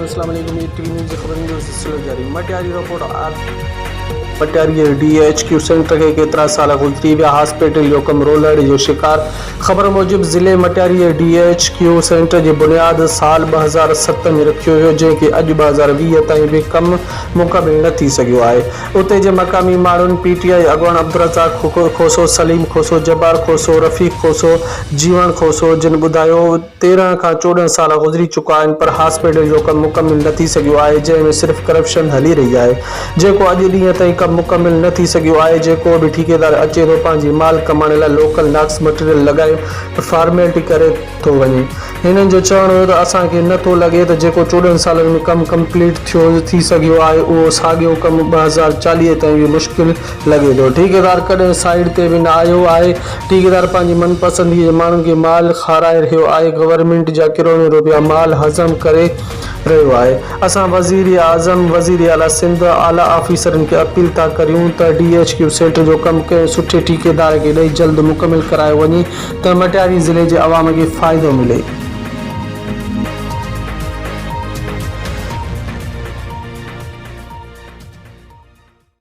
अस्सलाम वालेकुम। TV news खबर न्यूज़ जारी Matiari report Matiari DHQ centre के केतरा साल गुजरी विया हॉस्पिटल जो कम रोलड़ जो शिकार। ख़बर मूजिब ज़िले मटियारी DHQ सेंटर की बुनियाद साल 2007 में रखियो हो, जैसे अज 2020 ताईं भी कम मुकम्मल न थी सको है। उते जे मकामी माण्हुनि PTI अगवान अब्दुल खोसो, सलीम खोसो, जब्बार खोसो, रफ़ीक खोसो, जीवन खोसो जिन ॿुधायो 13 खां 14 साल गुजरी चुका आहिनि, पर हॉस्पिटल जो कम मुकम्मल न थी सको है, जंहिंमें सिर्फ़ करप्शन हली रही है, जेको अॼु ॾींहं ताईं कम मुकम्मल न थी सको है। जेको भी ठेकेदार अचे तो पंहिंजी माल कमाइण लाइ लोकल नाक्स मटीरियल लॻाए फॉर्मेलिटी करे थो वञे। हिननि जो चवणु हुयो त असांखे नथो लॻे त जेको 14 सालनि में कम कंप्लीट थी सघियो आहे उहो साॻियो कम 2040 ताईं बि मुश्किल लॻे थो। ठेकेदार कॾहिं साइड ते बि न आयो आहे। ठेकेदार पंहिंजी मनपसंदगी जे माण्हुनि खे माल खाराए रहियो आहे। गवर्नमेंट जा करोड़ों रुपया माल हज़म करे रहियो आहे। असां वज़ीर आज़म, वज़ीर आला सिंध, आला ऑफिसरनि खे अपील था करियूं त DHQ सेंटर जो कम कंहिं सुठे ठेकेदार खे ॾेई जल्द मुकम्मल करायो वञे त मटियारी ज़िले जे अवाम खे फ़ाइदो मिले।